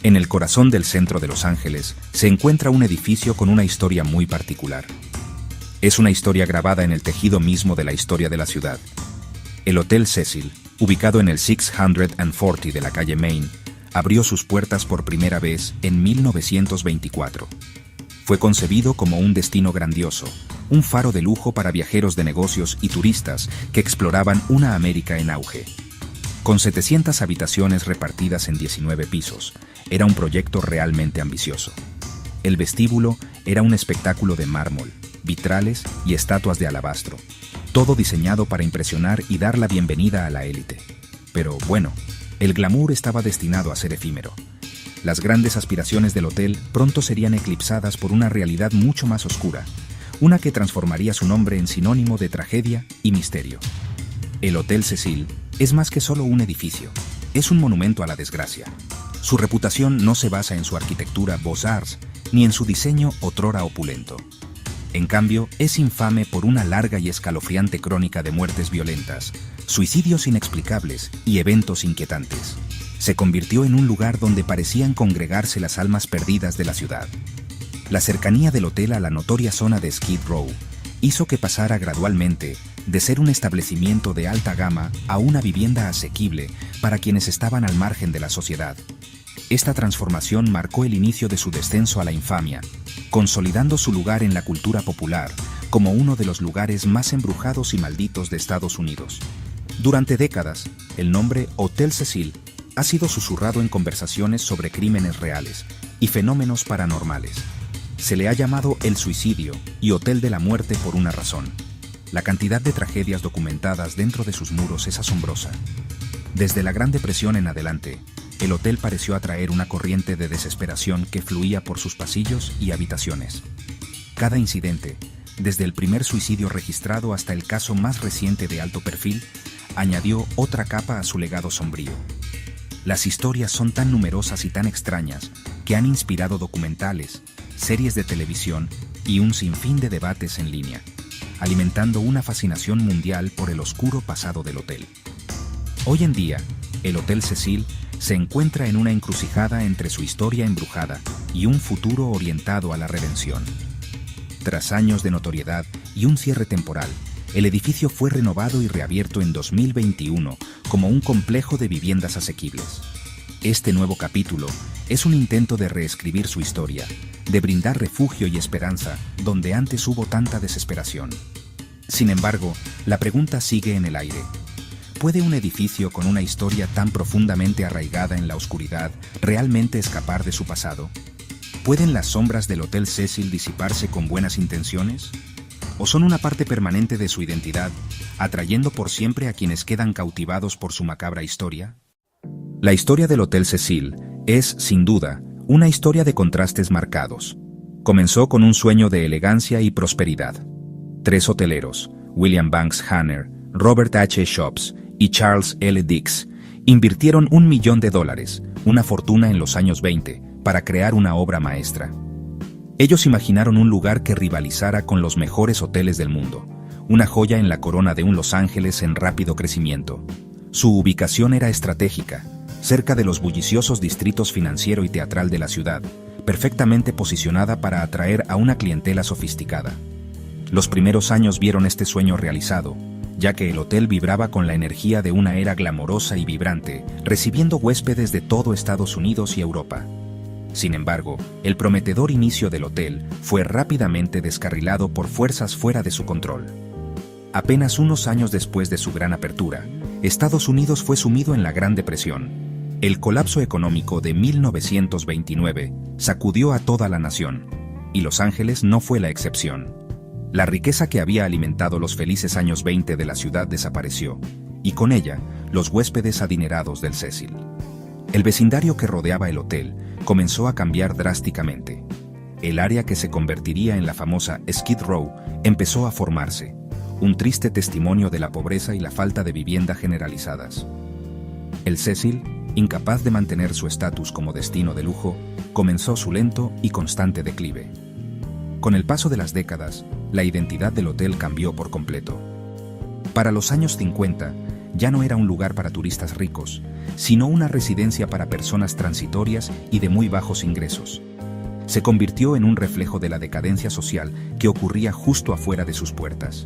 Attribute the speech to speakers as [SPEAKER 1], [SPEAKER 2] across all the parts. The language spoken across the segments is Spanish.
[SPEAKER 1] En el corazón del centro de Los Ángeles se encuentra un edificio con una historia muy particular. Es una historia grabada en el tejido mismo de la historia de la ciudad. El Hotel Cecil, ubicado en el 640 de la calle Main, abrió sus puertas por primera vez en 1924. Fue concebido como un destino grandioso, un faro de lujo para viajeros de negocios y turistas que exploraban una América en auge. Con 700 habitaciones repartidas en 19 pisos, era un proyecto realmente ambicioso. El vestíbulo era un espectáculo de mármol, vitrales y estatuas de alabastro, todo diseñado para impresionar y dar la bienvenida a la élite. Pero bueno, el glamour estaba destinado a ser efímero. Las grandes aspiraciones del hotel pronto serían eclipsadas por una realidad mucho más oscura, una que transformaría su nombre en sinónimo de tragedia y misterio. El Hotel Cecil es más que solo un edificio, es un monumento a la desgracia. Su reputación no se basa en su arquitectura Beaux-Arts ni en su diseño otrora opulento. En cambio, es infame por una larga y escalofriante crónica de muertes violentas, suicidios inexplicables y eventos inquietantes. Se convirtió en un lugar donde parecían congregarse las almas perdidas de la ciudad. La cercanía del hotel a la notoria zona de Skid Row hizo que pasara gradualmente de ser un establecimiento de alta gama a una vivienda asequible para quienes estaban al margen de la sociedad. Esta transformación marcó el inicio de su descenso a la infamia, consolidando su lugar en la cultura popular como uno de los lugares más embrujados y malditos de Estados Unidos. Durante décadas, el nombre Hotel Cecil ha sido susurrado en conversaciones sobre crímenes reales y fenómenos paranormales. Se le ha llamado el suicidio y Hotel de la Muerte por una razón. La cantidad de tragedias documentadas dentro de sus muros es asombrosa. Desde la Gran Depresión en adelante, el hotel pareció atraer una corriente de desesperación que fluía por sus pasillos y habitaciones. Cada incidente, desde el primer suicidio registrado hasta el caso más reciente de alto perfil, añadió otra capa a su legado sombrío. Las historias son tan numerosas y tan extrañas que han inspirado documentales, series de televisión y un sinfín de debates en línea, alimentando una fascinación mundial por el oscuro pasado del hotel. Hoy en día, el Hotel Cecil se encuentra en una encrucijada entre su historia embrujada y un futuro orientado a la redención. Tras años de notoriedad y un cierre temporal, el edificio fue renovado y reabierto en 2021 como un complejo de viviendas asequibles. Este nuevo capítulo es un intento de reescribir su historia, de brindar refugio y esperanza donde antes hubo tanta desesperación. Sin embargo, la pregunta sigue en el aire. ¿Puede un edificio con una historia tan profundamente arraigada en la oscuridad realmente escapar de su pasado? ¿Pueden las sombras del Hotel Cecil disiparse con buenas intenciones? ¿O son una parte permanente de su identidad, atrayendo por siempre a quienes quedan cautivados por su macabra historia? La historia del Hotel Cecil es, sin duda, una historia de contrastes marcados. Comenzó con un sueño de elegancia y prosperidad. 3 hoteleros, William Banks Hanner, Robert H. Shops y Charles L. Dix, invirtieron $1 millón, una fortuna en los años 20, para crear una obra maestra. Ellos imaginaron un lugar que rivalizara con los mejores hoteles del mundo, una joya en la corona de un Los Ángeles en rápido crecimiento. Su ubicación era estratégica, cerca de los bulliciosos distritos financiero y teatral de la ciudad, perfectamente posicionada para atraer a una clientela sofisticada. Los primeros años vieron este sueño realizado, ya que el hotel vibraba con la energía de una era glamorosa y vibrante, recibiendo huéspedes de todo Estados Unidos y Europa. Sin embargo, el prometedor inicio del hotel fue rápidamente descarrilado por fuerzas fuera de su control. Apenas unos años después de su gran apertura, Estados Unidos fue sumido en la Gran Depresión. El colapso económico de 1929 sacudió a toda la nación, y Los Ángeles no fue la excepción. La riqueza que había alimentado los felices años 20 de la ciudad desapareció, y con ella, los huéspedes adinerados del Cecil. El vecindario que rodeaba el hotel comenzó a cambiar drásticamente. El área que se convertiría en la famosa Skid Row empezó a formarse, un triste testimonio de la pobreza y la falta de vivienda generalizadas. El Cecil, incapaz de mantener su estatus como destino de lujo, comenzó su lento y constante declive. Con el paso de las décadas, la identidad del hotel cambió por completo. Para los años 50, ya no era un lugar para turistas ricos, sino una residencia para personas transitorias y de muy bajos ingresos. Se convirtió en un reflejo de la decadencia social que ocurría justo afuera de sus puertas.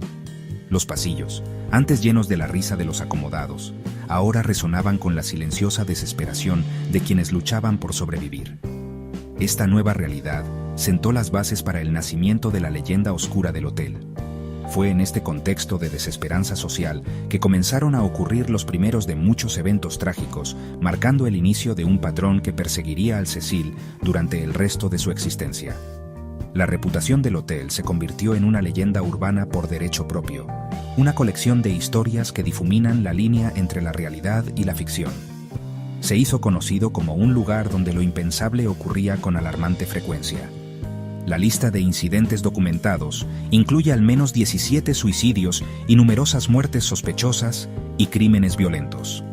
[SPEAKER 1] Los pasillos, antes llenos de la risa de los acomodados, ahora resonaban con la silenciosa desesperación de quienes luchaban por sobrevivir. Esta nueva realidad sentó las bases para el nacimiento de la leyenda oscura del hotel. Fue en este contexto de desesperanza social que comenzaron a ocurrir los primeros de muchos eventos trágicos, marcando el inicio de un patrón que perseguiría al Cecil durante el resto de su existencia. La reputación del hotel se convirtió en una leyenda urbana por derecho propio, una colección de historias que difuminan la línea entre la realidad y la ficción. Se hizo conocido como un lugar donde lo impensable ocurría con alarmante frecuencia. La lista de incidentes documentados incluye al menos 17 suicidios y numerosas muertes sospechosas y crímenes violentos.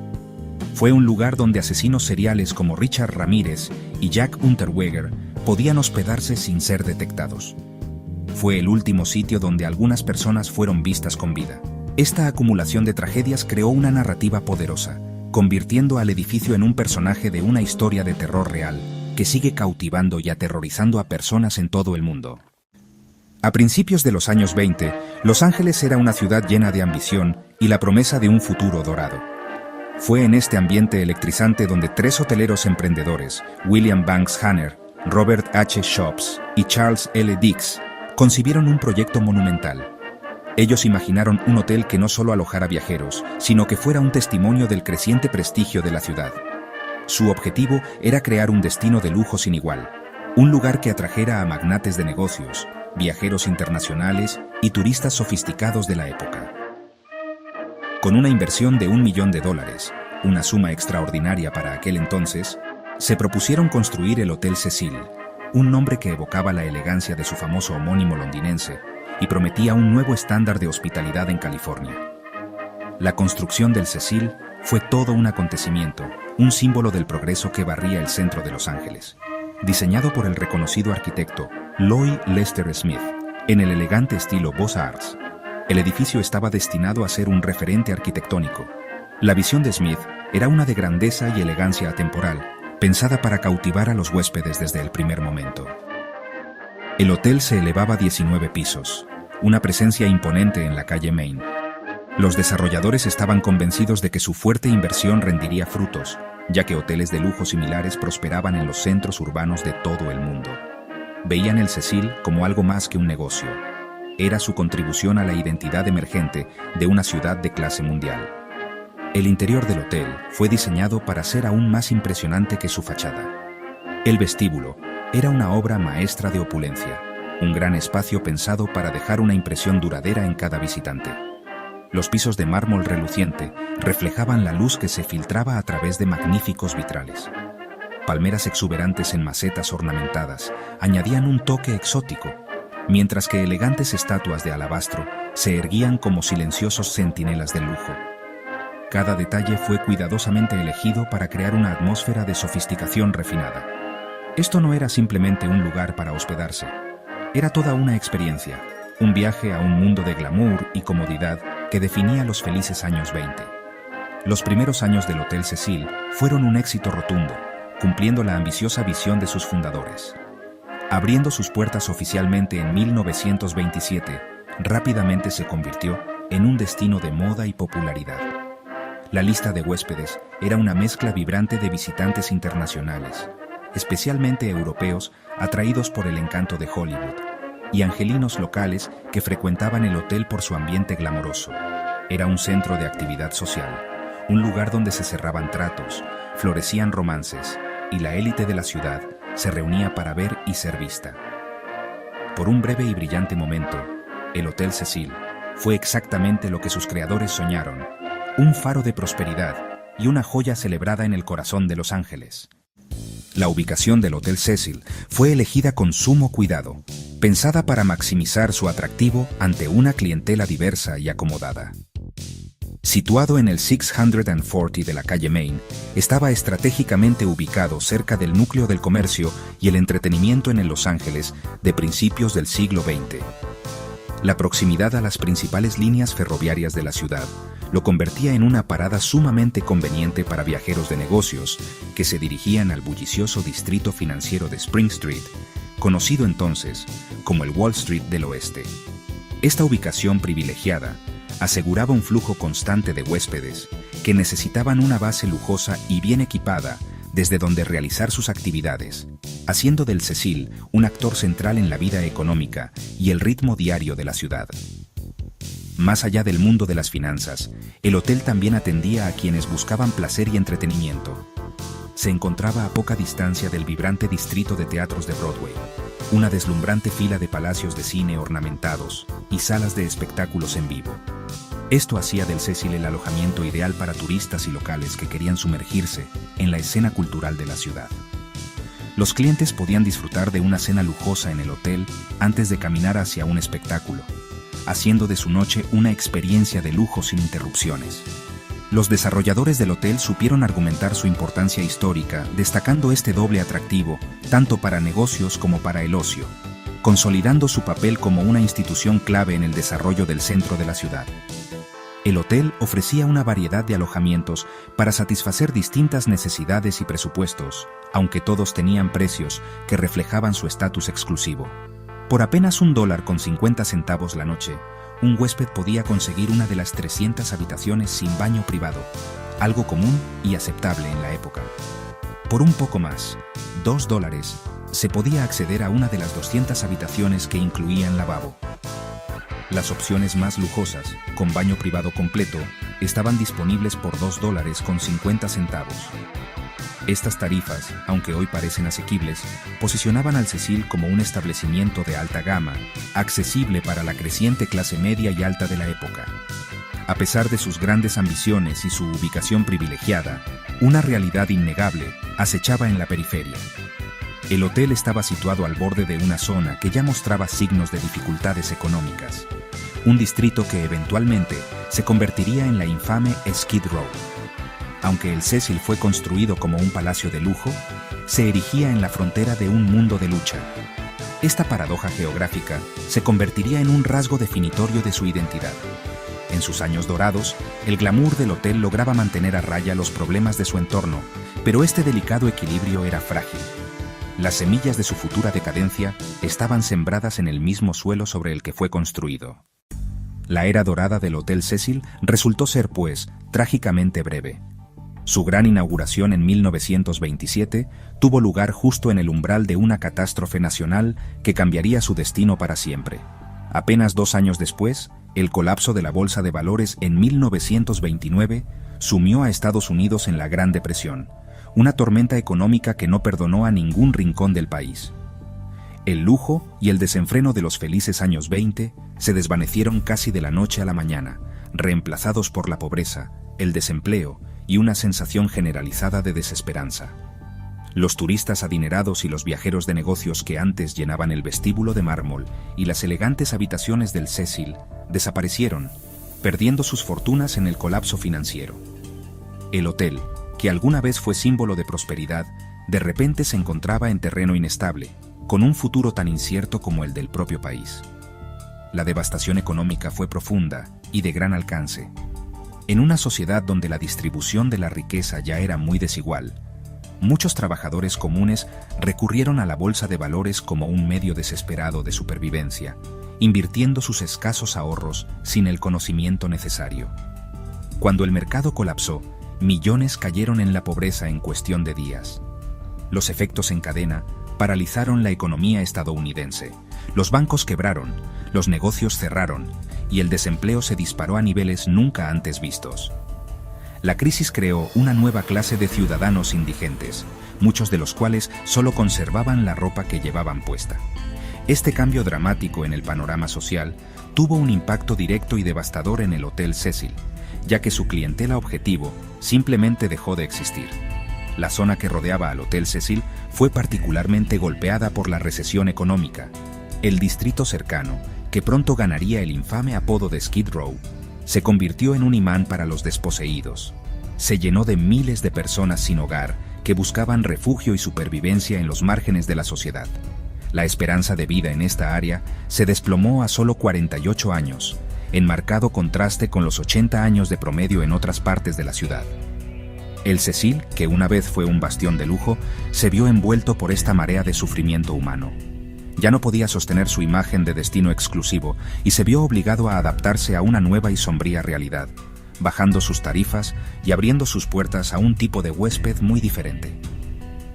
[SPEAKER 1] Fue un lugar donde asesinos seriales como Richard Ramírez y Jack Unterweger podían hospedarse sin ser detectados. Fue el último sitio donde algunas personas fueron vistas con vida. Esta acumulación de tragedias creó una narrativa poderosa, convirtiendo al edificio en un personaje de una historia de terror real, que sigue cautivando y aterrorizando a personas en todo el mundo. A principios de los años 20, Los Ángeles era una ciudad llena de ambición y la promesa de un futuro dorado. Fue en este ambiente electrizante donde tres hoteleros emprendedores, William Banks Hanner, Robert H. Shops y Charles L. Dix, concibieron un proyecto monumental. Ellos imaginaron un hotel que no solo alojara viajeros, sino que fuera un testimonio del creciente prestigio de la ciudad. Su objetivo era crear un destino de lujo sin igual, un lugar que atrajera a magnates de negocios, viajeros internacionales y turistas sofisticados de la época. Con una inversión de $1 millón, una suma extraordinaria para aquel entonces, se propusieron construir el Hotel Cecil, un nombre que evocaba la elegancia de su famoso homónimo londinense y prometía un nuevo estándar de hospitalidad en California. La construcción del Cecil fue todo un acontecimiento, un símbolo del progreso que barría el centro de Los Ángeles. Diseñado por el reconocido arquitecto Lloyd Lester Smith, en el elegante estilo Beaux-Arts, el edificio estaba destinado a ser un referente arquitectónico. La visión de Smith era una de grandeza y elegancia atemporal, pensada para cautivar a los huéspedes desde el primer momento. El hotel se elevaba a 19 pisos, una presencia imponente en la calle Main. Los desarrolladores estaban convencidos de que su fuerte inversión rendiría frutos, ya que hoteles de lujo similares prosperaban en los centros urbanos de todo el mundo. Veían el Cecil como algo más que un negocio. Era su contribución a la identidad emergente de una ciudad de clase mundial. El interior del hotel fue diseñado para ser aún más impresionante que su fachada. El vestíbulo era una obra maestra de opulencia, un gran espacio pensado para dejar una impresión duradera en cada visitante. Los pisos de mármol reluciente reflejaban la luz que se filtraba a través de magníficos vitrales. Palmeras exuberantes en macetas ornamentadas añadían un toque exótico, mientras que elegantes estatuas de alabastro se erguían como silenciosos centinelas del lujo. Cada detalle fue cuidadosamente elegido para crear una atmósfera de sofisticación refinada. Esto no era simplemente un lugar para hospedarse, era toda una experiencia, un viaje a un mundo de glamour y comodidad que definía los felices años 20. Los primeros años del Hotel Cecil fueron un éxito rotundo, cumpliendo la ambiciosa visión de sus fundadores. Abriendo sus puertas oficialmente en 1927, rápidamente se convirtió en un destino de moda y popularidad. La lista de huéspedes era una mezcla vibrante de visitantes internacionales, especialmente europeos atraídos por el encanto de Hollywood, y angelinos locales que frecuentaban el hotel por su ambiente glamoroso. Era un centro de actividad social, un lugar donde se cerraban tratos, florecían romances, y la élite de la ciudad se reunía para ver y ser vista. Por un breve y brillante momento, el Hotel Cecil fue exactamente lo que sus creadores soñaron, un faro de prosperidad y una joya celebrada en el corazón de Los Ángeles. La ubicación del Hotel Cecil fue elegida con sumo cuidado, pensada para maximizar su atractivo ante una clientela diversa y acomodada. Situado en el 640 de la calle Main, estaba estratégicamente ubicado cerca del núcleo del comercio y el entretenimiento en Los Ángeles de principios del siglo XX. La proximidad a las principales líneas ferroviarias de la ciudad lo convertía en una parada sumamente conveniente para viajeros de negocios que se dirigían al bullicioso distrito financiero de Spring Street, conocido entonces como el Wall Street del Oeste. Esta ubicación privilegiada aseguraba un flujo constante de huéspedes que necesitaban una base lujosa y bien equipada desde donde realizar sus actividades, haciendo del Cecil un actor central en la vida económica y el ritmo diario de la ciudad. Más allá del mundo de las finanzas, el hotel también atendía a quienes buscaban placer y entretenimiento. Se encontraba a poca distancia del vibrante distrito de teatros de Broadway, una deslumbrante fila de palacios de cine ornamentados y salas de espectáculos en vivo. Esto hacía del Cecil el alojamiento ideal para turistas y locales que querían sumergirse en la escena cultural de la ciudad. Los clientes podían disfrutar de una cena lujosa en el hotel antes de caminar hacia un espectáculo, haciendo de su noche una experiencia de lujo sin interrupciones. Los desarrolladores del hotel supieron argumentar su importancia histórica, destacando este doble atractivo, tanto para negocios como para el ocio, consolidando su papel como una institución clave en el desarrollo del centro de la ciudad. El hotel ofrecía una variedad de alojamientos para satisfacer distintas necesidades y presupuestos, aunque todos tenían precios que reflejaban su estatus exclusivo. Por apenas $1.50 la noche, un huésped podía conseguir una de las 300 habitaciones sin baño privado, algo común y aceptable en la época. Por un poco más, $2, se podía acceder a una de las 200 habitaciones que incluían lavabo. Las opciones más lujosas, con baño privado completo, estaban disponibles por $2.50. Estas tarifas, aunque hoy parecen asequibles, posicionaban al Cecil como un establecimiento de alta gama, accesible para la creciente clase media y alta de la época. A pesar de sus grandes ambiciones y su ubicación privilegiada, una realidad innegable acechaba en la periferia. El hotel estaba situado al borde de una zona que ya mostraba signos de dificultades económicas, un distrito que eventualmente se convertiría en la infame Skid Row. Aunque el Cecil fue construido como un palacio de lujo, se erigía en la frontera de un mundo de lucha. Esta paradoja geográfica se convertiría en un rasgo definitorio de su identidad. En sus años dorados, el glamour del hotel lograba mantener a raya los problemas de su entorno, pero este delicado equilibrio era frágil. Las semillas de su futura decadencia estaban sembradas en el mismo suelo sobre el que fue construido. La era dorada del Hotel Cecil resultó ser, pues, trágicamente breve. Su gran inauguración en 1927 tuvo lugar justo en el umbral de una catástrofe nacional que cambiaría su destino para siempre. Apenas 2 años después, el colapso de la Bolsa de Valores en 1929 sumió a Estados Unidos en la Gran Depresión, una tormenta económica que no perdonó a ningún rincón del país. El lujo y el desenfreno de los felices años 20 se desvanecieron casi de la noche a la mañana, reemplazados por la pobreza, el desempleo y una sensación generalizada de desesperanza. Los turistas adinerados y los viajeros de negocios que antes llenaban el vestíbulo de mármol y las elegantes habitaciones del Cecil desaparecieron, perdiendo sus fortunas en el colapso financiero. El hotel, que alguna vez fue símbolo de prosperidad, de repente se encontraba en terreno inestable, con un futuro tan incierto como el del propio país. La devastación económica fue profunda y de gran alcance. En una sociedad donde la distribución de la riqueza ya era muy desigual, muchos trabajadores comunes recurrieron a la bolsa de valores como un medio desesperado de supervivencia, invirtiendo sus escasos ahorros sin el conocimiento necesario. Cuando el mercado colapsó, millones cayeron en la pobreza en cuestión de días. Los efectos en cadena paralizaron la economía estadounidense. Los bancos quebraron, los negocios cerraron y el desempleo se disparó a niveles nunca antes vistos. La crisis creó una nueva clase de ciudadanos indigentes, muchos de los cuales solo conservaban la ropa que llevaban puesta. Este cambio dramático en el panorama social tuvo un impacto directo y devastador en el Hotel Cecil, ya que su clientela objetivo simplemente dejó de existir. La zona que rodeaba al Hotel Cecil fue particularmente golpeada por la recesión económica. El distrito cercano, que pronto ganaría el infame apodo de Skid Row, se convirtió en un imán para los desposeídos. Se llenó de miles de personas sin hogar que buscaban refugio y supervivencia en los márgenes de la sociedad. La esperanza de vida en esta área se desplomó a solo 48 años, en marcado contraste con los 80 años de promedio en otras partes de la ciudad. El Cecil, que una vez fue un bastión de lujo, se vio envuelto por esta marea de sufrimiento humano. Ya no podía sostener su imagen de destino exclusivo y se vio obligado a adaptarse a una nueva y sombría realidad, bajando sus tarifas y abriendo sus puertas a un tipo de huésped muy diferente.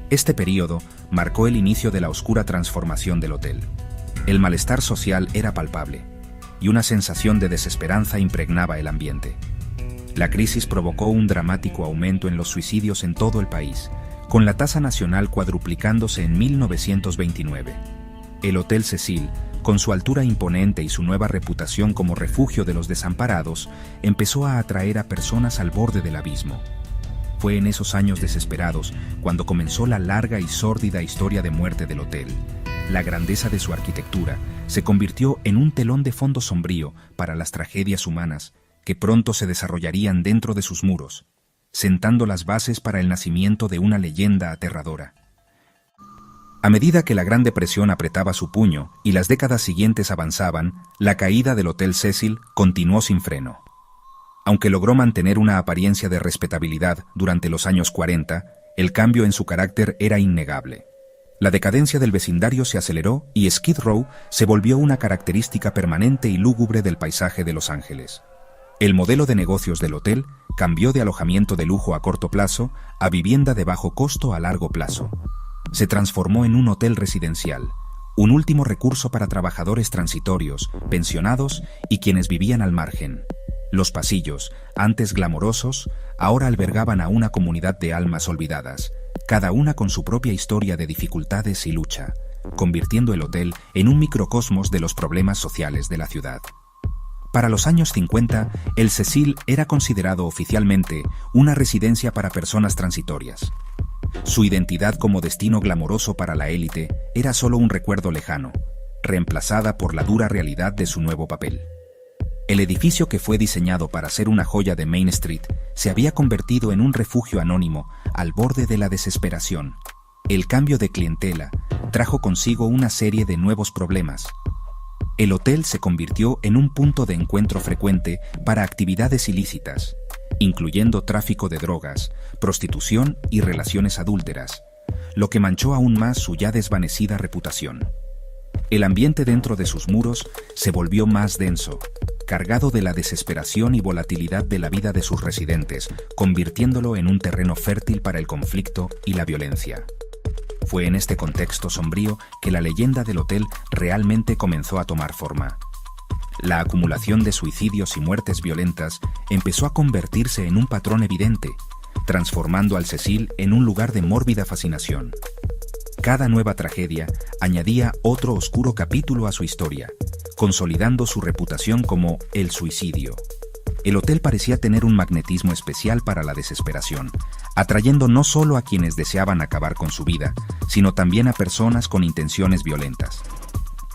[SPEAKER 1] Este período marcó el inicio de la oscura transformación del hotel. El malestar social era palpable, y una sensación de desesperanza impregnaba el ambiente. La crisis provocó un dramático aumento en los suicidios en todo el país, con la tasa nacional cuadruplicándose en 1929. El Hotel Cecil, con su altura imponente y su nueva reputación como refugio de los desamparados, empezó a atraer a personas al borde del abismo. Fue en esos años desesperados cuando comenzó la larga y sórdida historia de muerte del hotel. La grandeza de su arquitectura se convirtió en un telón de fondo sombrío para las tragedias humanas que pronto se desarrollarían dentro de sus muros, sentando las bases para el nacimiento de una leyenda aterradora. A medida que la Gran Depresión apretaba su puño y las décadas siguientes avanzaban, la caída del Hotel Cecil continuó sin freno. Aunque logró mantener una apariencia de respetabilidad durante los años 40, el cambio en su carácter era innegable. La decadencia del vecindario se aceleró y Skid Row se volvió una característica permanente y lúgubre del paisaje de Los Ángeles. El modelo de negocios del hotel cambió de alojamiento de lujo a corto plazo a vivienda de bajo costo a largo plazo. Se transformó en un hotel residencial, un último recurso para trabajadores transitorios, pensionados y quienes vivían al margen. Los pasillos, antes glamorosos, ahora albergaban a una comunidad de almas olvidadas, cada una con su propia historia de dificultades y lucha, convirtiendo el hotel en un microcosmos de los problemas sociales de la ciudad. Para los años 50, el Cecil era considerado oficialmente una residencia para personas transitorias. Su identidad como destino glamoroso para la élite era solo un recuerdo lejano, reemplazada por la dura realidad de su nuevo papel. El edificio, que fue diseñado para ser una joya de Main Street, se había convertido en un refugio anónimo al borde de la desesperación. El cambio de clientela trajo consigo una serie de nuevos problemas. El hotel se convirtió en un punto de encuentro frecuente para actividades ilícitas, incluyendo tráfico de drogas, prostitución y relaciones adúlteras, lo que manchó aún más su ya desvanecida reputación. El ambiente dentro de sus muros se volvió más denso, cargado de la desesperación y volatilidad de la vida de sus residentes, convirtiéndolo en un terreno fértil para el conflicto y la violencia. Fue en este contexto sombrío que la leyenda del hotel realmente comenzó a tomar forma. La acumulación de suicidios y muertes violentas empezó a convertirse en un patrón evidente, transformando al Cecil en un lugar de mórbida fascinación. Cada nueva tragedia añadía otro oscuro capítulo a su historia, consolidando su reputación como el suicidio. El hotel parecía tener un magnetismo especial para la desesperación, atrayendo no solo a quienes deseaban acabar con su vida, sino también a personas con intenciones violentas.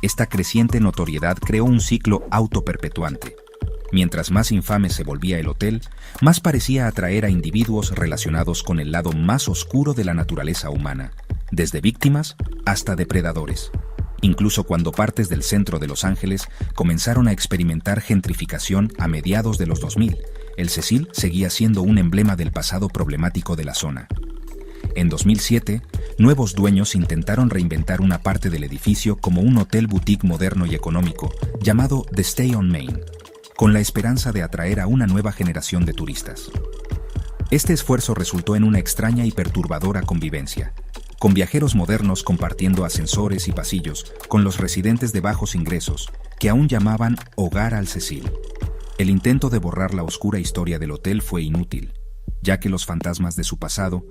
[SPEAKER 1] Esta creciente notoriedad creó un ciclo autoperpetuante. Mientras más infame se volvía el hotel, más parecía atraer a individuos relacionados con el lado más oscuro de la naturaleza humana, desde víctimas hasta depredadores. Incluso cuando partes del centro de Los Ángeles comenzaron a experimentar gentrificación a mediados de los 2000, el Cecil seguía siendo un emblema del pasado problemático de la zona. En 2007, nuevos dueños intentaron reinventar una parte del edificio como un hotel boutique moderno y económico, llamado The Stay on Main, con la esperanza de atraer a una nueva generación de turistas. Este esfuerzo resultó en una extraña y perturbadora convivencia, con viajeros modernos compartiendo ascensores y pasillos con los residentes de bajos ingresos, que aún llamaban hogar al Cecil. El intento de borrar la oscura historia del hotel fue inútil, ya que los fantasmas de su pasado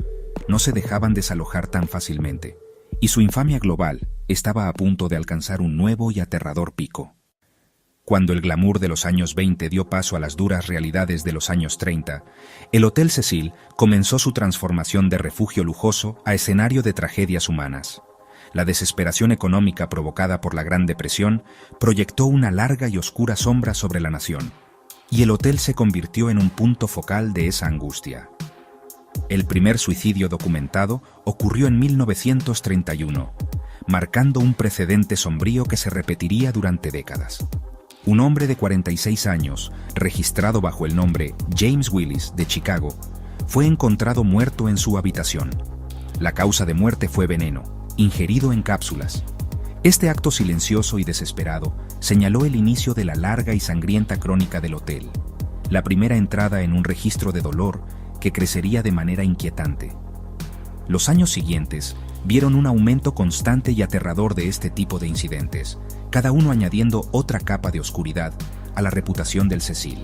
[SPEAKER 1] no se dejaban desalojar tan fácilmente, y su infamia global estaba a punto de alcanzar un nuevo y aterrador pico. Cuando el glamour de los años 20 dio paso a las duras realidades de los años 30, el Hotel Cecil comenzó su transformación de refugio lujoso a escenario de tragedias humanas. La desesperación económica provocada por la Gran Depresión proyectó una larga y oscura sombra sobre la nación, y el hotel se convirtió en un punto focal de esa angustia. El primer suicidio documentado ocurrió en 1931, marcando un precedente sombrío que se repetiría durante décadas. Un hombre de 46 años, registrado bajo el nombre James Willis de Chicago, fue encontrado muerto en su habitación. La causa de muerte fue veneno, ingerido en cápsulas. Este acto silencioso y desesperado señaló el inicio de la larga y sangrienta crónica del hotel, la primera entrada en un registro de dolor que crecería de manera inquietante. Los años siguientes vieron un aumento constante y aterrador de este tipo de incidentes, cada uno añadiendo otra capa de oscuridad a la reputación del Cecil.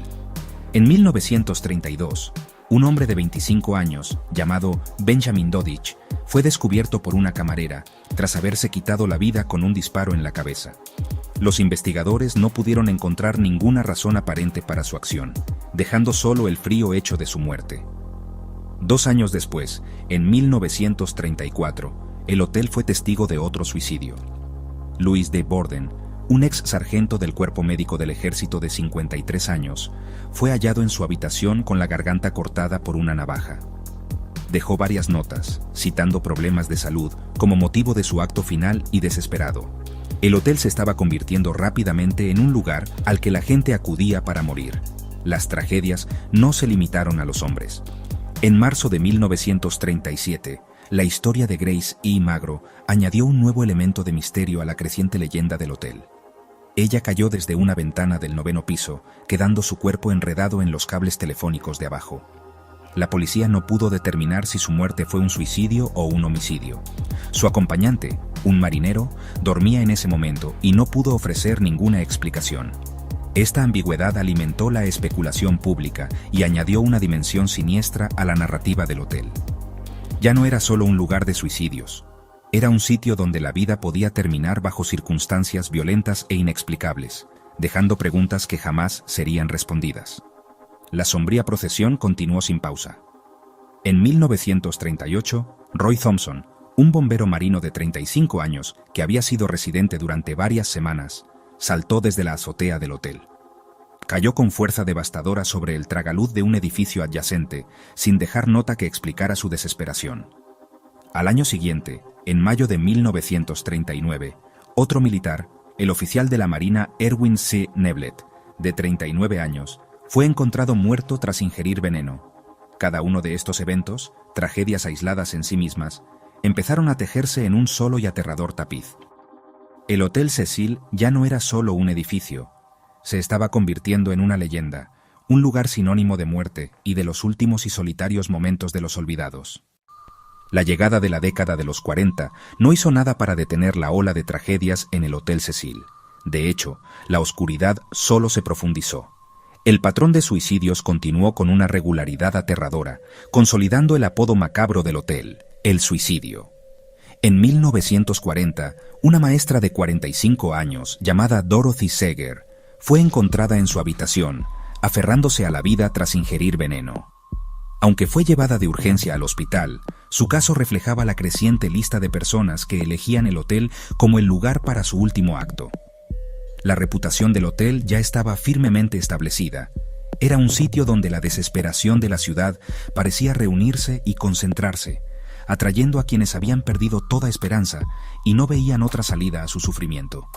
[SPEAKER 1] En 1932, un hombre de 25 años, llamado Benjamin Dodich, fue descubierto por una camarera tras haberse quitado la vida con un disparo en la cabeza. Los investigadores no pudieron encontrar ninguna razón aparente para su acción, dejando solo el frío hecho de su muerte. 2 años después, en 1934, el hotel fue testigo de otro suicidio. Louis D. Borden, un ex sargento del Cuerpo Médico del Ejército de 53 años, fue hallado en su habitación con la garganta cortada por una navaja. Dejó varias notas, citando problemas de salud como motivo de su acto final y desesperado. El hotel se estaba convirtiendo rápidamente en un lugar al que la gente acudía para morir. Las tragedias no se limitaron a los hombres. En marzo de 1937, la historia de Grace E. Magro añadió un nuevo elemento de misterio a la creciente leyenda del hotel. Ella cayó desde una ventana del 9º piso, quedando su cuerpo enredado en los cables telefónicos de abajo. La policía no pudo determinar si su muerte fue un suicidio o un homicidio. Su acompañante, un marinero, dormía en ese momento y no pudo ofrecer ninguna explicación. Esta ambigüedad alimentó la especulación pública y añadió una dimensión siniestra a la narrativa del hotel. Ya no era solo un lugar de suicidios. Era un sitio donde la vida podía terminar bajo circunstancias violentas e inexplicables, dejando preguntas que jamás serían respondidas. La sombría procesión continuó sin pausa. En 1938, Roy Thompson, un bombero marino de 35 años que había sido residente durante varias semanas, saltó desde la azotea del hotel. Cayó con fuerza devastadora sobre el tragaluz de un edificio adyacente, sin dejar nota que explicara su desesperación. Al año siguiente, en mayo de 1939, otro militar, el oficial de la Marina Erwin C. Neblett, de 39 años, fue encontrado muerto tras ingerir veneno. Cada uno de estos eventos, tragedias aisladas en sí mismas, empezaron a tejerse en un solo y aterrador tapiz. El Hotel Cecil ya no era solo un edificio, se estaba convirtiendo en una leyenda, un lugar sinónimo de muerte y de los últimos y solitarios momentos de los olvidados. La llegada de la década de los 40 no hizo nada para detener la ola de tragedias en el Hotel Cecil. De hecho, la oscuridad solo se profundizó. El patrón de suicidios continuó con una regularidad aterradora, consolidando el apodo macabro del hotel, el suicidio. En 1940, una maestra de 45 años, llamada Dorothy Seger, fue encontrada en su habitación, aferrándose a la vida tras ingerir veneno. Aunque fue llevada de urgencia al hospital, su caso reflejaba la creciente lista de personas que elegían el hotel como el lugar para su último acto. La reputación del hotel ya estaba firmemente establecida. Era un sitio donde la desesperación de la ciudad parecía reunirse y concentrarse, atrayendo a quienes habían perdido toda esperanza y no veían otra salida a su sufrimiento.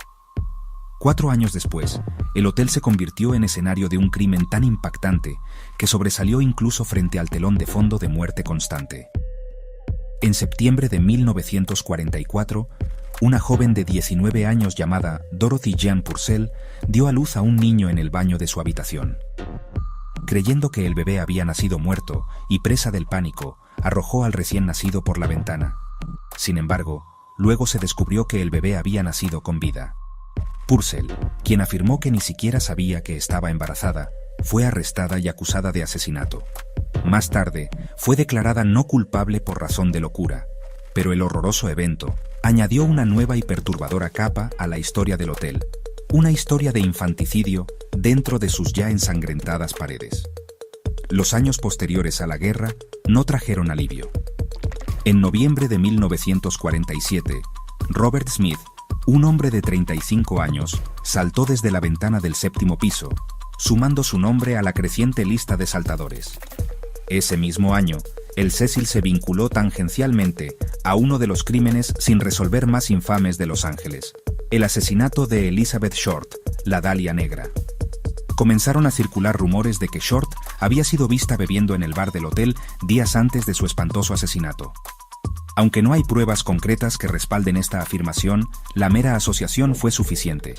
[SPEAKER 1] 4 años después, el hotel se convirtió en escenario de un crimen tan impactante que sobresalió incluso frente al telón de fondo de muerte constante. En septiembre de 1944, una joven de 19 años llamada Dorothy Jean Purcell dio a luz a un niño en el baño de su habitación. Creyendo que el bebé había nacido muerto y presa del pánico, arrojó al recién nacido por la ventana. Sin embargo, luego se descubrió que el bebé había nacido con vida. Purcell, quien afirmó que ni siquiera sabía que estaba embarazada, fue arrestada y acusada de asesinato. Más tarde, fue declarada no culpable por razón de locura, pero el horroroso evento añadió una nueva y perturbadora capa a la historia del hotel, una historia de infanticidio dentro de sus ya ensangrentadas paredes. Los años posteriores a la guerra no trajeron alivio. En noviembre de 1947, Robert Smith, un hombre de 35 años, saltó desde la ventana del 7º piso, sumando su nombre a la creciente lista de saltadores. Ese mismo año, el Cecil se vinculó tangencialmente a uno de los crímenes sin resolver más infames de Los Ángeles, el asesinato de Elizabeth Short, la Dalia Negra. Comenzaron a circular rumores de que Short había sido vista bebiendo en el bar del hotel días antes de su espantoso asesinato. Aunque no hay pruebas concretas que respalden esta afirmación, la mera asociación fue suficiente.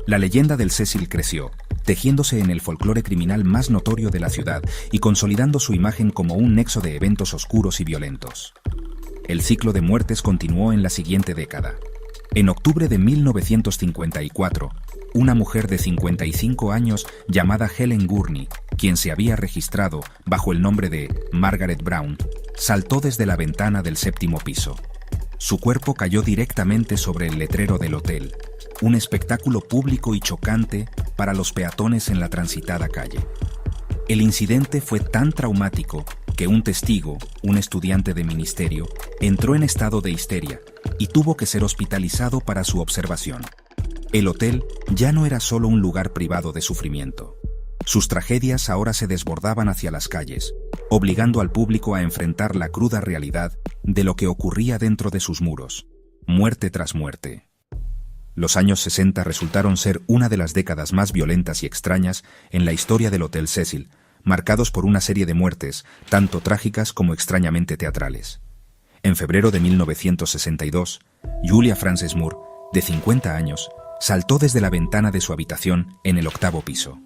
[SPEAKER 1] La leyenda del Cecil creció, tejiéndose en el folclore criminal más notorio de la ciudad y consolidando su imagen como un nexo de eventos oscuros y violentos. El ciclo de muertes continuó en la siguiente década. En octubre de 1954, una mujer de 55 años llamada Helen Gurney, quien se había registrado bajo el nombre de Margaret Brown, saltó desde la ventana del 7º piso. Su cuerpo cayó directamente sobre el letrero del hotel, un espectáculo público y chocante para los peatones en la transitada calle. El incidente fue tan traumático que un testigo, un estudiante de ministerio, entró en estado de histeria y tuvo que ser hospitalizado para su observación. El hotel ya no era solo un lugar privado de sufrimiento. Sus tragedias ahora se desbordaban hacia las calles, obligando al público a enfrentar la cruda realidad de lo que ocurría dentro de sus muros, muerte tras muerte. Los años 60 resultaron ser una de las décadas más violentas y extrañas en la historia del Hotel Cecil, marcados por una serie de muertes, tanto trágicas como extrañamente teatrales. En febrero de 1962, Julia Frances Moore, de 50 años, saltó desde la ventana de su habitación en el 8º piso.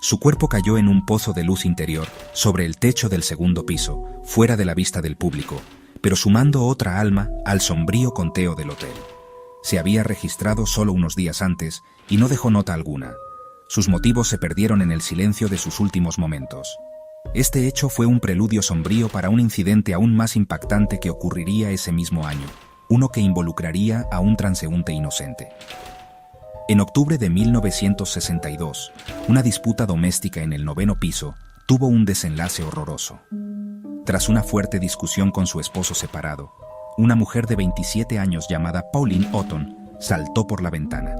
[SPEAKER 1] Su cuerpo cayó en un pozo de luz interior sobre el techo del 2º piso, fuera de la vista del público, pero sumando otra alma al sombrío conteo del hotel. Se había registrado solo unos días antes y no dejó nota alguna. Sus motivos se perdieron en el silencio de sus últimos momentos. Este hecho fue un preludio sombrío para un incidente aún más impactante que ocurriría ese mismo año, uno que involucraría a un transeúnte inocente. En octubre de 1962, una disputa doméstica en el 9º piso tuvo un desenlace horroroso. Tras una fuerte discusión con su esposo separado, una mujer de 27 años llamada Pauline Otton saltó por la ventana.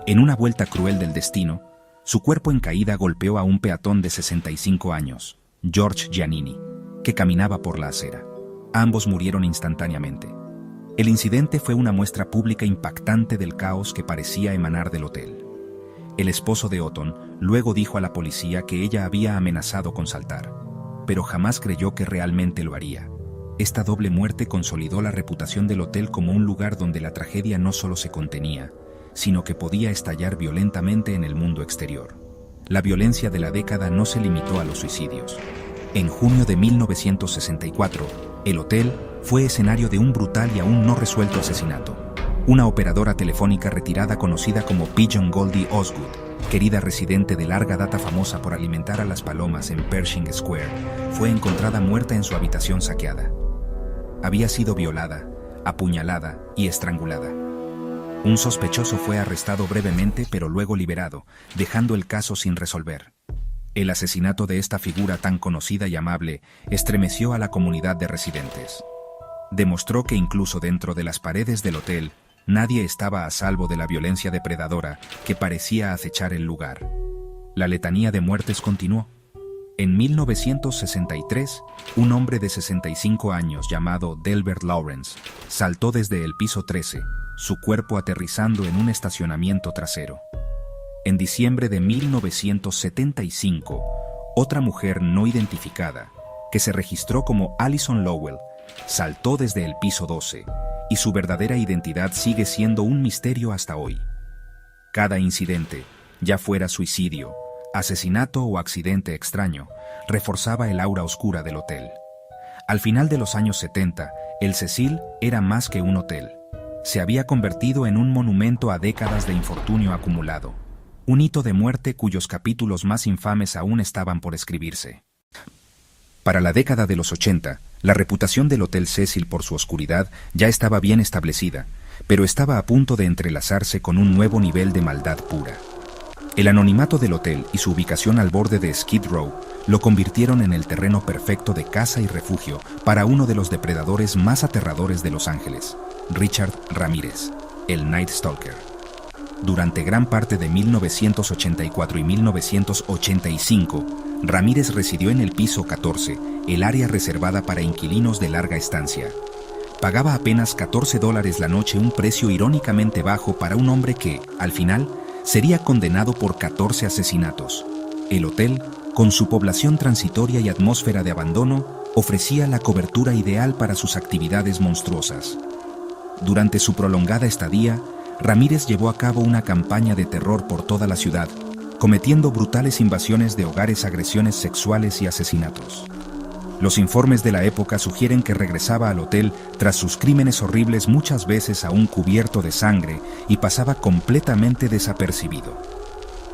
[SPEAKER 1] En una vuelta cruel del destino, su cuerpo en caída golpeó a un peatón de 65 años, George Giannini, que caminaba por la acera. Ambos murieron instantáneamente. El incidente fue una muestra pública impactante del caos que parecía emanar del hotel. El esposo de Otton luego dijo a la policía que ella había amenazado con saltar, pero jamás creyó que realmente lo haría. Esta doble muerte consolidó la reputación del hotel como un lugar donde la tragedia no solo se contenía, sino que podía estallar violentamente en el mundo exterior. La violencia de la década no se limitó a los suicidios. En junio de 1964, el hotel fue escenario de un brutal y aún no resuelto asesinato. Una operadora telefónica retirada conocida como Pigeon Goldie Osgood, querida residente de larga data famosa por alimentar a las palomas en Pershing Square, fue encontrada muerta en su habitación saqueada. Había sido violada, apuñalada y estrangulada. Un sospechoso fue arrestado brevemente pero luego liberado, dejando el caso sin resolver. El asesinato de esta figura tan conocida y amable estremeció a la comunidad de residentes. Demostró que incluso dentro de las paredes del hotel, nadie estaba a salvo de la violencia depredadora que parecía acechar el lugar. La letanía de muertes continuó. En 1963, un hombre de 65 años llamado Delbert Lawrence saltó desde el piso 13, su cuerpo aterrizando en un estacionamiento trasero. En diciembre de 1975, otra mujer no identificada, que se registró como Alison Lowell, saltó desde el piso 12, y su verdadera identidad sigue siendo un misterio hasta hoy. Cada incidente, ya fuera suicidio, asesinato o accidente extraño, reforzaba el aura oscura del hotel. Al final de los años 70, el Cecil era más que un hotel. Se había convertido en un monumento a décadas de infortunio acumulado. Un hito de muerte cuyos capítulos más infames aún estaban por escribirse. Para la década de los 80, la reputación del Hotel Cecil por su oscuridad ya estaba bien establecida, pero estaba a punto de entrelazarse con un nuevo nivel de maldad pura. El anonimato del hotel y su ubicación al borde de Skid Row lo convirtieron en el terreno perfecto de caza y refugio para uno de los depredadores más aterradores de Los Ángeles, Richard Ramírez, el Night Stalker. Durante gran parte de 1984 y 1985, Ramírez residió en el piso 14, el área reservada para inquilinos de larga estancia. Pagaba apenas $14 la noche, un precio irónicamente bajo para un hombre que, al final, sería condenado por 14 asesinatos. El hotel, con su población transitoria y atmósfera de abandono, ofrecía la cobertura ideal para sus actividades monstruosas. Durante su prolongada estadía, Ramírez llevó a cabo una campaña de terror por toda la ciudad, cometiendo brutales invasiones de hogares, agresiones sexuales y asesinatos. Los informes de la época sugieren que regresaba al hotel tras sus crímenes horribles, muchas veces aún cubierto de sangre, y pasaba completamente desapercibido.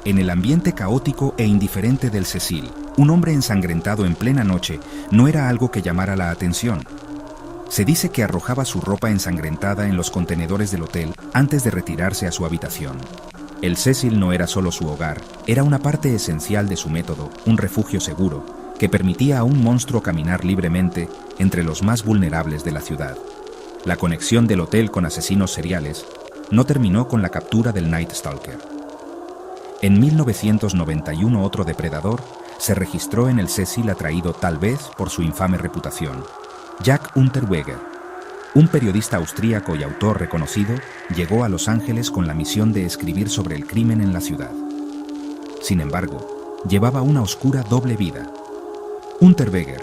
[SPEAKER 1] En el ambiente caótico e indiferente del Cecil, un hombre ensangrentado en plena noche no era algo que llamara la atención. Se dice que arrojaba su ropa ensangrentada en los contenedores del hotel antes de retirarse a su habitación. El Cecil no era solo su hogar, era una parte esencial de su método, un refugio seguro, que permitía a un monstruo caminar libremente entre los más vulnerables de la ciudad. La conexión del hotel con asesinos seriales no terminó con la captura del Night Stalker. En 1991 otro depredador se registró en el Cecil, atraído tal vez por su infame reputación. Jack Unterweger, un periodista austríaco y autor reconocido, llegó a Los Ángeles con la misión de escribir sobre el crimen en la ciudad. Sin embargo, llevaba una oscura doble vida. Unterweger,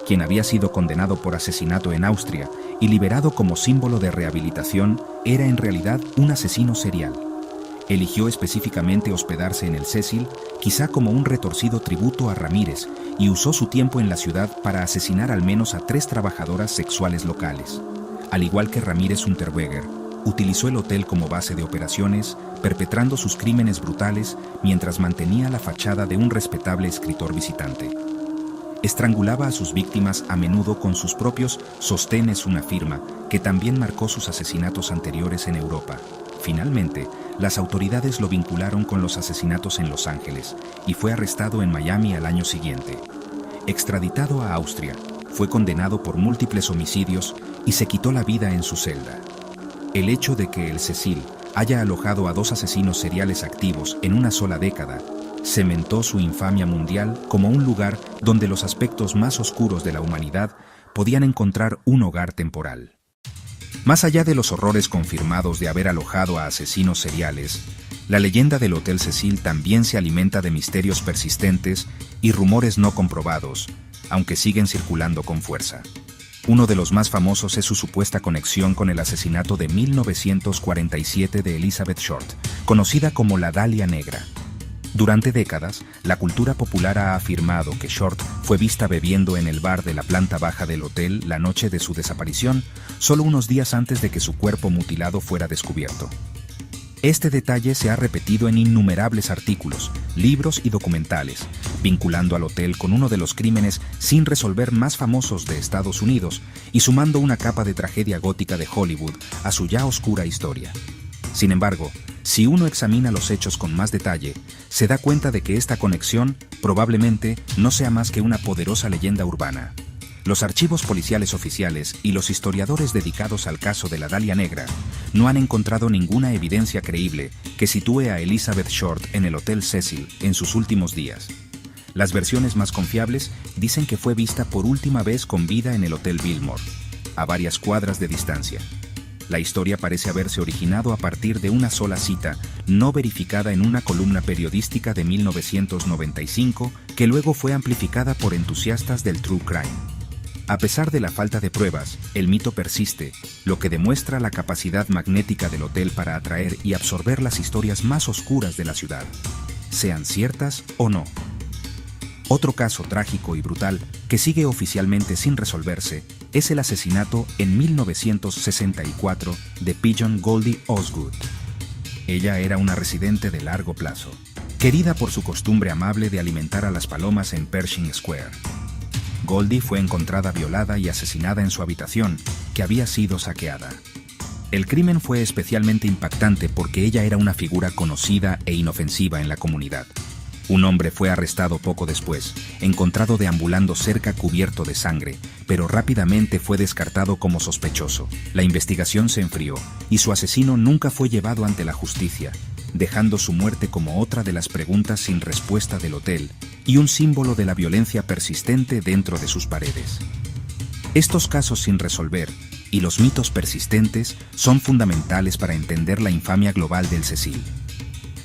[SPEAKER 1] quien había sido condenado por asesinato en Austria y liberado como símbolo de rehabilitación, era en realidad un asesino serial. Eligió específicamente hospedarse en el Cecil, quizá como un retorcido tributo a Ramírez, y usó su tiempo en la ciudad para asesinar al menos a 3 trabajadoras sexuales locales. Al igual que Ramírez, Unterweger utilizó el hotel como base de operaciones, perpetrando sus crímenes brutales mientras mantenía la fachada de un respetable escritor visitante. Estrangulaba a sus víctimas a menudo con sus propios sostenes, una firma que también marcó sus asesinatos anteriores en Europa. Finalmente, las autoridades lo vincularon con los asesinatos en Los Ángeles y fue arrestado en Miami al año siguiente. Extraditado a Austria, fue condenado por múltiples homicidios y se quitó la vida en su celda. El hecho de que el Cecil haya alojado a 2 asesinos seriales activos en una sola década cementó su infamia mundial como un lugar donde los aspectos más oscuros de la humanidad podían encontrar un hogar temporal. Más allá de los horrores confirmados de haber alojado a asesinos seriales, la leyenda del Hotel Cecil también se alimenta de misterios persistentes y rumores no comprobados, aunque siguen circulando con fuerza. Uno de los más famosos es su supuesta conexión con el asesinato de 1947 de Elizabeth Short, conocida como la Dalia Negra. Durante décadas, la cultura popular ha afirmado que Short fue vista bebiendo en el bar de la planta baja del hotel la noche de su desaparición, solo unos días antes de que su cuerpo mutilado fuera descubierto. Este detalle se ha repetido en innumerables artículos, libros y documentales, vinculando al hotel con uno de los crímenes sin resolver más famosos de Estados Unidos y sumando una capa de tragedia gótica de Hollywood a su ya oscura historia. Sin embargo, si uno examina los hechos con más detalle, se da cuenta de que esta conexión probablemente no sea más que una poderosa leyenda urbana. Los archivos policiales oficiales y los historiadores dedicados al caso de la Dalia Negra no han encontrado ninguna evidencia creíble que sitúe a Elizabeth Short en el Hotel Cecil en sus últimos días. Las versiones más confiables dicen que fue vista por última vez con vida en el Hotel Biltmore, a varias cuadras de distancia. La historia parece haberse originado a partir de una sola cita, no verificada en una columna periodística de 1995, que luego fue amplificada por entusiastas del true crime. A pesar de la falta de pruebas, el mito persiste, lo que demuestra la capacidad magnética del hotel para atraer y absorber las historias más oscuras de la ciudad, sean ciertas o no. Otro caso trágico y brutal que sigue oficialmente sin resolverse es el asesinato en 1964 de Pigeon Goldie Osgood. Ella era una residente de largo plazo, querida por su costumbre amable de alimentar a las palomas en Pershing Square. Goldie fue encontrada violada y asesinada en su habitación, que había sido saqueada. El crimen fue especialmente impactante porque ella era una figura conocida e inofensiva en la comunidad. Un hombre fue arrestado poco después, encontrado deambulando cerca cubierto de sangre, pero rápidamente fue descartado como sospechoso. La investigación se enfrió y su asesino nunca fue llevado ante la justicia. dejando su muerte como otra de las preguntas sin respuesta del hotel y un símbolo de la violencia persistente dentro de sus paredes. Estos casos sin resolver y los mitos persistentes son fundamentales para entender la infamia global del Cecil.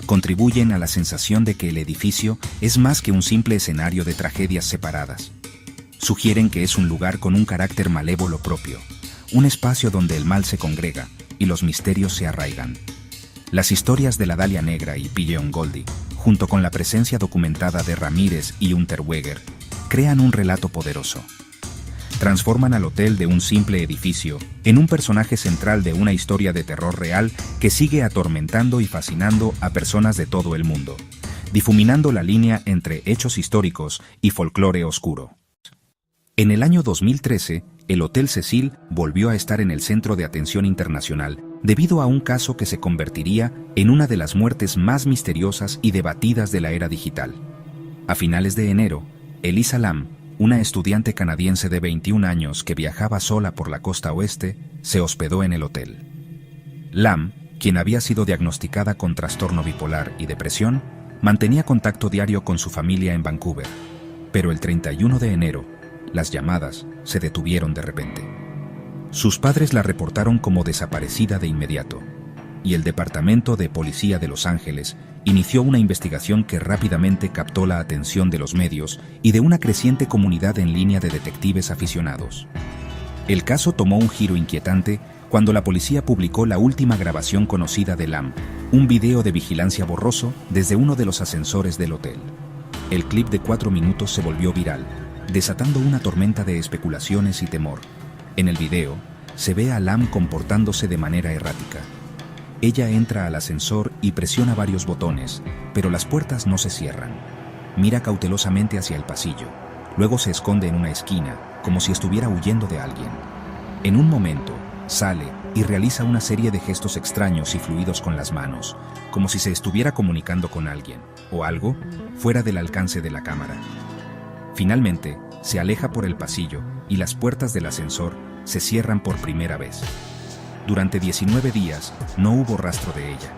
[SPEAKER 1] Contribuyen a la sensación de que el edificio es más que un simple escenario de tragedias separadas. Sugieren que es un lugar con un carácter malévolo propio, un espacio donde el mal se congrega y los misterios se arraigan. Las historias de la Dalia Negra y Pigeon Goldie, junto con la presencia documentada de Ramírez y Unterweger, crean un relato poderoso. Transforman al hotel de un simple edificio en un personaje central de una historia de terror real que sigue atormentando y fascinando a personas de todo el mundo, difuminando la línea entre hechos históricos y folclore oscuro. En el año 2013, el Hotel Cecil volvió a estar en el centro de atención internacional debido a un caso que se convertiría en una de las muertes más misteriosas y debatidas de la era digital. A finales de enero, Elisa Lam, una estudiante canadiense de 21 años que viajaba sola por la costa oeste, se hospedó en el hotel. Lam, quien había sido diagnosticada con trastorno bipolar y depresión, mantenía contacto diario con su familia en Vancouver, pero el 31 de enero, las llamadas se detuvieron de repente. Sus padres la reportaron como desaparecida de inmediato, y el Departamento de Policía de Los Ángeles inició una investigación que rápidamente captó la atención de los medios y de una creciente comunidad en línea de detectives aficionados. El caso tomó un giro inquietante cuando la policía publicó la última grabación conocida de Lam, un video de vigilancia borroso desde uno de los ascensores del hotel. El clip de 4 minutos se volvió viral, desatando una tormenta de especulaciones y temor. En el video, se ve a Lam comportándose de manera errática. Ella entra al ascensor y presiona varios botones, pero las puertas no se cierran. Mira cautelosamente hacia el pasillo, luego se esconde en una esquina, como si estuviera huyendo de alguien. En un momento, sale y realiza una serie de gestos extraños y fluidos con las manos, como si se estuviera comunicando con alguien, o algo, fuera del alcance de la cámara. Finalmente, se aleja por el pasillo y las puertas del ascensor se cierran por primera vez. Durante 19 días no hubo rastro de ella.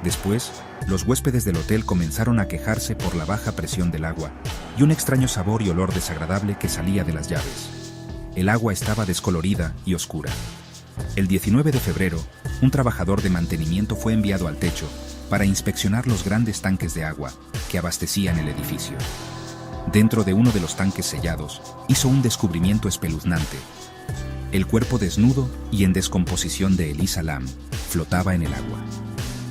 [SPEAKER 1] Después, los huéspedes del hotel comenzaron a quejarse por la baja presión del agua y un extraño sabor y olor desagradable que salía de las llaves. El agua estaba descolorida y oscura. El 19 de febrero, un trabajador de mantenimiento fue enviado al techo para inspeccionar los grandes tanques de agua que abastecían el edificio. Dentro de uno de los tanques sellados, hizo un descubrimiento espeluznante. El cuerpo desnudo y en descomposición de Elisa Lam flotaba en el agua.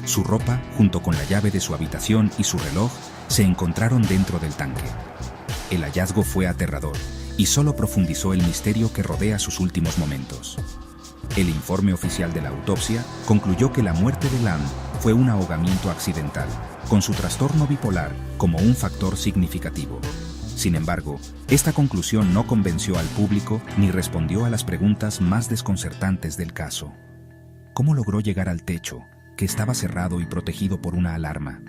[SPEAKER 1] Su ropa, junto con la llave de su habitación y su reloj, se encontraron dentro del tanque. El hallazgo fue aterrador y solo profundizó el misterio que rodea sus últimos momentos. El informe oficial de la autopsia concluyó que la muerte de Lam fue un ahogamiento accidental, con su trastorno bipolar como un factor significativo. Sin embargo, esta conclusión no convenció al público ni respondió a las preguntas más desconcertantes del caso. ¿Cómo logró llegar al techo, que estaba cerrado y protegido por una alarma?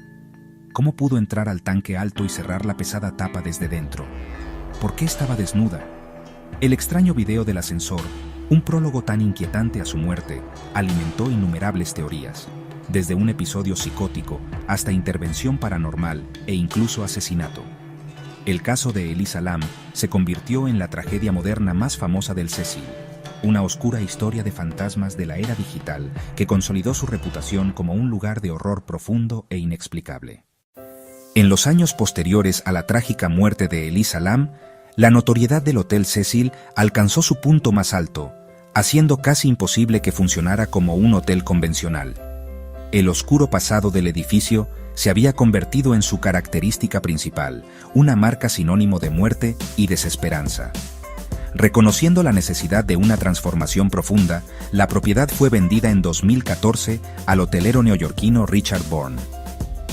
[SPEAKER 1] ¿Cómo pudo entrar al tanque alto y cerrar la pesada tapa desde dentro? ¿Por qué estaba desnuda? El extraño video del ascensor, un prólogo tan inquietante a su muerte, alimentó innumerables teorías, desde un episodio psicótico hasta intervención paranormal e incluso asesinato. El caso de Elisa Lam se convirtió en la tragedia moderna más famosa del Cecil, una oscura historia de fantasmas de la era digital que consolidó su reputación como un lugar de horror profundo e inexplicable. En los años posteriores a la trágica muerte de Elisa Lam, la notoriedad del Hotel Cecil alcanzó su punto más alto, haciendo casi imposible que funcionara como un hotel convencional. El oscuro pasado del edificio se había convertido en su característica principal, una marca sinónimo de muerte y desesperanza. Reconociendo la necesidad de una transformación profunda, la propiedad fue vendida en 2014 al hotelero neoyorquino Richard Bourne.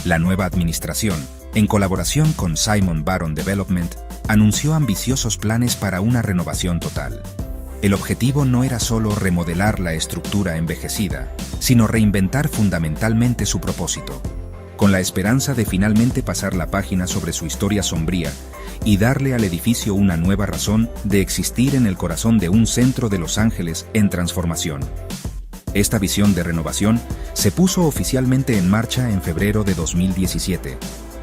[SPEAKER 1] La nueva administración, en colaboración con Simon Baron Development, anunció ambiciosos planes para una renovación total. El objetivo no era solo remodelar la estructura envejecida, sino reinventar fundamentalmente su propósito, con la esperanza de finalmente pasar la página sobre su historia sombría y darle al edificio una nueva razón de existir en el corazón de un centro de Los Ángeles en transformación. Esta visión de renovación se puso oficialmente en marcha en febrero de 2017,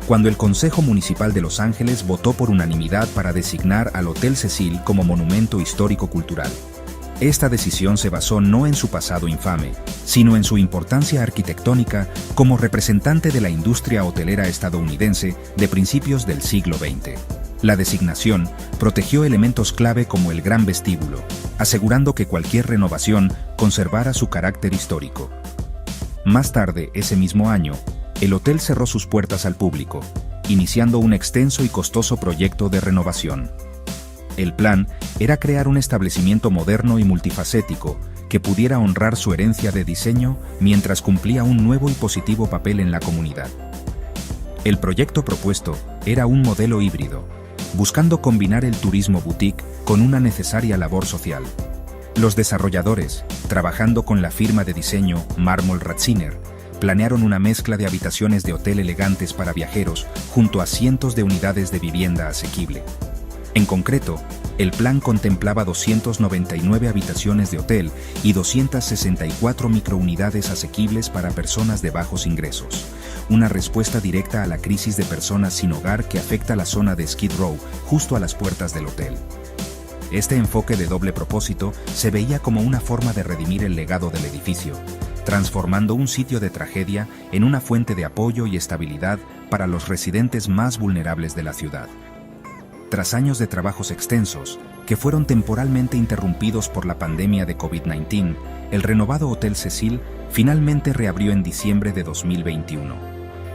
[SPEAKER 1] cuando el Consejo Municipal de Los Ángeles votó por unanimidad para designar al Hotel Cecil como monumento histórico-cultural. Esta decisión se basó no en su pasado infame, sino en su importancia arquitectónica como representante de la industria hotelera estadounidense de principios del siglo XX. La designación protegió elementos clave como el Gran Vestíbulo, asegurando que cualquier renovación conservara su carácter histórico. Más tarde, ese mismo año, el hotel cerró sus puertas al público, iniciando un extenso y costoso proyecto de renovación. El plan era crear un establecimiento moderno y multifacético que pudiera honrar su herencia de diseño mientras cumplía un nuevo y positivo papel en la comunidad. El proyecto propuesto era un modelo híbrido, buscando combinar el turismo boutique con una necesaria labor social. Los desarrolladores, trabajando con la firma de diseño Mármol Ratziner, planearon una mezcla de habitaciones de hotel elegantes para viajeros junto a cientos de unidades de vivienda asequible. En concreto, el plan contemplaba 299 habitaciones de hotel y 264 microunidades asequibles para personas de bajos ingresos, una respuesta directa a la crisis de personas sin hogar que afecta la zona de Skid Row, justo a las puertas del hotel. Este enfoque de doble propósito se veía como una forma de redimir el legado del edificio, transformando un sitio de tragedia en una fuente de apoyo y estabilidad para los residentes más vulnerables de la ciudad. Tras años de trabajos extensos, que fueron temporalmente interrumpidos por la pandemia de COVID-19, el renovado Hotel Cecil finalmente reabrió en diciembre de 2021.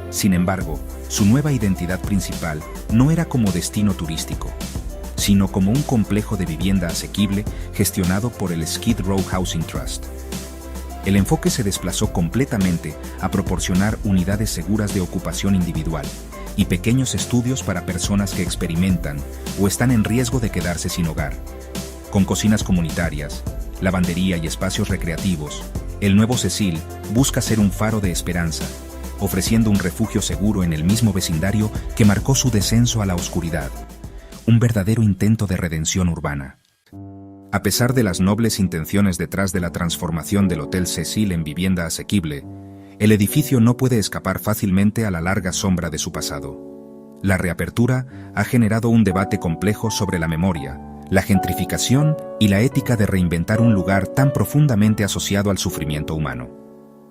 [SPEAKER 1] Sin embargo, su nueva identidad principal no era como destino turístico, sino como un complejo de vivienda asequible gestionado por el Skid Row Housing Trust. El enfoque se desplazó completamente a proporcionar unidades seguras de ocupación individual y pequeños estudios para personas que experimentan o están en riesgo de quedarse sin hogar. Con cocinas comunitarias, lavandería y espacios recreativos, el nuevo Cecil busca ser un faro de esperanza, ofreciendo un refugio seguro en el mismo vecindario que marcó su descenso a la oscuridad. Un verdadero intento de redención urbana. A pesar de las nobles intenciones detrás de la transformación del Hotel Cecil en vivienda asequible, el edificio no puede escapar fácilmente a la larga sombra de su pasado. La reapertura ha generado un debate complejo sobre la memoria, la gentrificación y la ética de reinventar un lugar tan profundamente asociado al sufrimiento humano.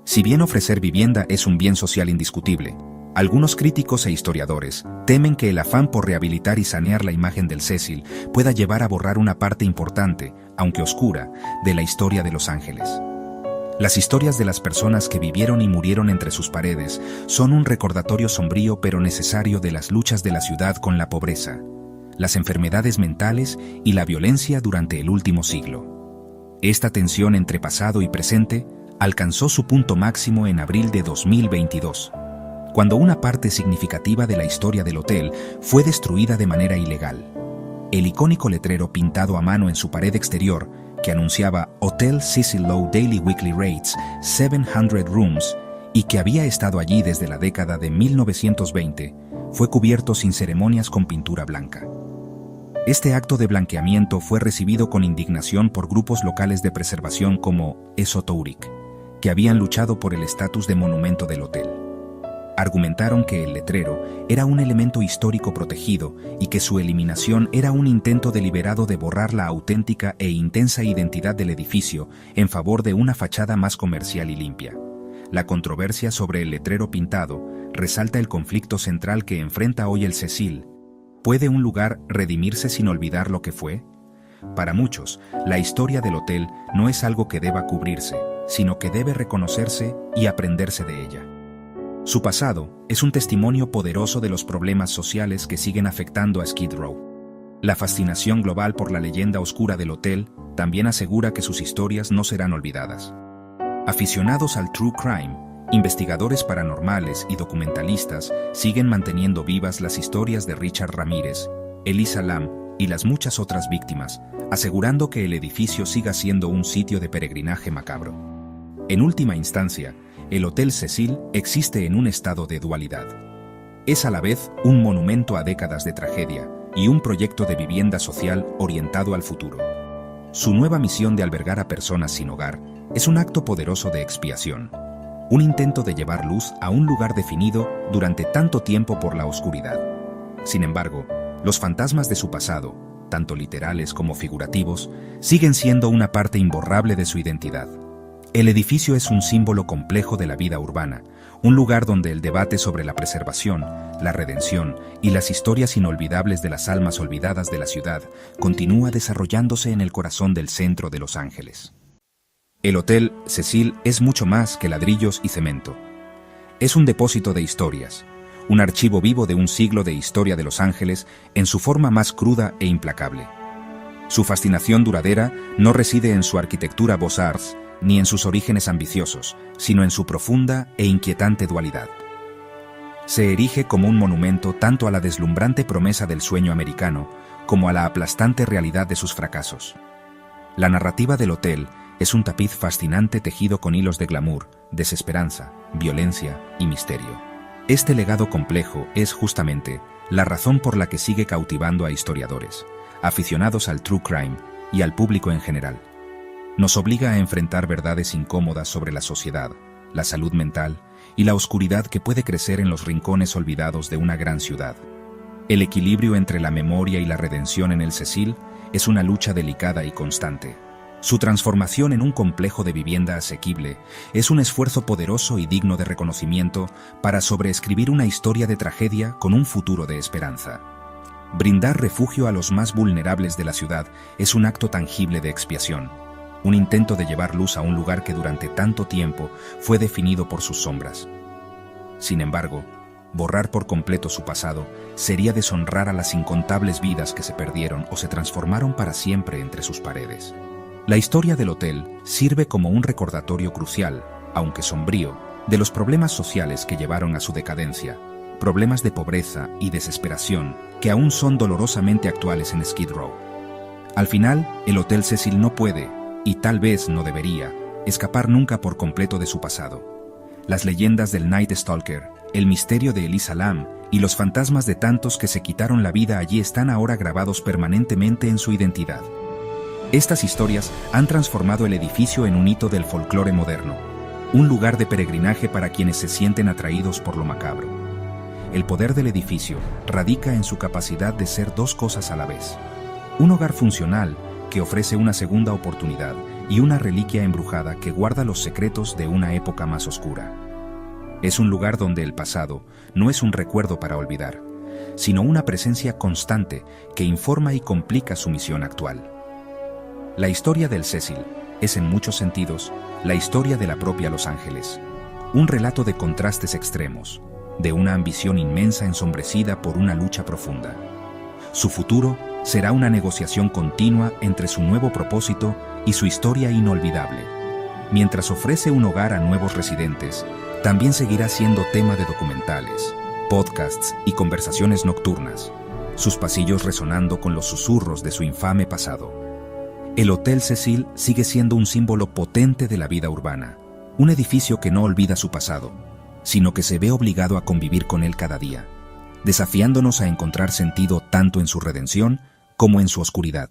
[SPEAKER 1] Si bien ofrecer vivienda es un bien social indiscutible, algunos críticos e historiadores temen que el afán por rehabilitar y sanear la imagen del Cecil pueda llevar a borrar una parte importante, aunque oscura, de la historia de Los Ángeles. Las historias de las personas que vivieron y murieron entre sus paredes son un recordatorio sombrío pero necesario de las luchas de la ciudad con la pobreza, las enfermedades mentales y la violencia durante el último siglo. Esta tensión entre pasado y presente alcanzó su punto máximo en abril de 2022, cuando una parte significativa de la historia del hotel fue destruida de manera ilegal. El icónico letrero pintado a mano en su pared exterior, que anunciaba Hotel Cecil Low Daily Weekly Rates, 700 Rooms, y que había estado allí desde la década de 1920, fue cubierto sin ceremonias con pintura blanca. Este acto de blanqueamiento fue recibido con indignación por grupos locales de preservación como Esotouric, que habían luchado por el estatus de monumento del hotel. Argumentaron que el letrero era un elemento histórico protegido y que su eliminación era un intento deliberado de borrar la auténtica e intensa identidad del edificio en favor de una fachada más comercial y limpia. La controversia sobre el letrero pintado resalta el conflicto central que enfrenta hoy el Cecil. ¿Puede un lugar redimirse sin olvidar lo que fue? Para muchos, la historia del hotel no es algo que deba cubrirse, sino que debe reconocerse y aprenderse de ella. Su pasado es un testimonio poderoso de los problemas sociales que siguen afectando a Skid Row. La fascinación global por la leyenda oscura del hotel también asegura que sus historias no serán olvidadas. Aficionados al true crime, investigadores paranormales y documentalistas siguen manteniendo vivas las historias de Richard Ramírez, Elisa Lam y las muchas otras víctimas, asegurando que el edificio siga siendo un sitio de peregrinaje macabro. En última instancia, el Hotel Cecil existe en un estado de dualidad. Es a la vez un monumento a décadas de tragedia y un proyecto de vivienda social orientado al futuro. Su nueva misión de albergar a personas sin hogar es un acto poderoso de expiación, un intento de llevar luz a un lugar definido durante tanto tiempo por la oscuridad. Sin embargo, los fantasmas de su pasado, tanto literales como figurativos, siguen siendo una parte imborrable de su identidad. El edificio es un símbolo complejo de la vida urbana, un lugar donde el debate sobre la preservación, la redención y las historias inolvidables de las almas olvidadas de la ciudad continúa desarrollándose en el corazón del centro de Los Ángeles. El Hotel Cecil es mucho más que ladrillos y cemento. Es un depósito de historias, un archivo vivo de un siglo de historia de Los Ángeles en su forma más cruda e implacable. Su fascinación duradera no reside en su arquitectura Beaux-Arts ni en sus orígenes ambiciosos, sino en su profunda e inquietante dualidad. Se erige como un monumento tanto a la deslumbrante promesa del sueño americano como a la aplastante realidad de sus fracasos. La narrativa del hotel es un tapiz fascinante tejido con hilos de glamour, desesperanza, violencia y misterio. Este legado complejo es justamente la razón por la que sigue cautivando a historiadores, aficionados al true crime y al público en general. Nos obliga a enfrentar verdades incómodas sobre la sociedad, la salud mental y la oscuridad que puede crecer en los rincones olvidados de una gran ciudad. El equilibrio entre la memoria y la redención en el Cecil es una lucha delicada y constante. Su transformación en un complejo de vivienda asequible es un esfuerzo poderoso y digno de reconocimiento para sobreescribir una historia de tragedia con un futuro de esperanza. Brindar refugio a los más vulnerables de la ciudad es un acto tangible de expiación, un intento de llevar luz a un lugar que durante tanto tiempo fue definido por sus sombras. Sin embargo, borrar por completo su pasado sería deshonrar a las incontables vidas que se perdieron o se transformaron para siempre entre sus paredes. La historia del hotel sirve como un recordatorio crucial, aunque sombrío, de los problemas sociales que llevaron a su decadencia, problemas de pobreza y desesperación que aún son dolorosamente actuales en Skid Row. Al final, el Hotel Cecil no puede, y tal vez no debería, escapar nunca por completo de su pasado. Las leyendas del Night Stalker, el misterio de Elisa Lam y los fantasmas de tantos que se quitaron la vida allí están ahora grabados permanentemente en su identidad. Estas historias han transformado el edificio en un hito del folclore moderno, un lugar de peregrinaje para quienes se sienten atraídos por lo macabro. El poder del edificio radica en su capacidad de ser dos cosas a la vez: un hogar funcional que ofrece una segunda oportunidad y una reliquia embrujada que guarda los secretos de una época más oscura. Es un lugar donde el pasado no es un recuerdo para olvidar, sino una presencia constante que informa y complica su misión actual. La historia del Cecil es en muchos sentidos la historia de la propia Los Ángeles, un relato de contrastes extremos, de una ambición inmensa ensombrecida por una lucha profunda. Su futuro será una negociación continua entre su nuevo propósito y su historia inolvidable. Mientras ofrece un hogar a nuevos residentes, también seguirá siendo tema de documentales, podcasts y conversaciones nocturnas, sus pasillos resonando con los susurros de su infame pasado. El Hotel Cecil sigue siendo un símbolo potente de la vida urbana, un edificio que no olvida su pasado, sino que se ve obligado a convivir con él cada día, desafiándonos a encontrar sentido tanto en su redención como en su oscuridad.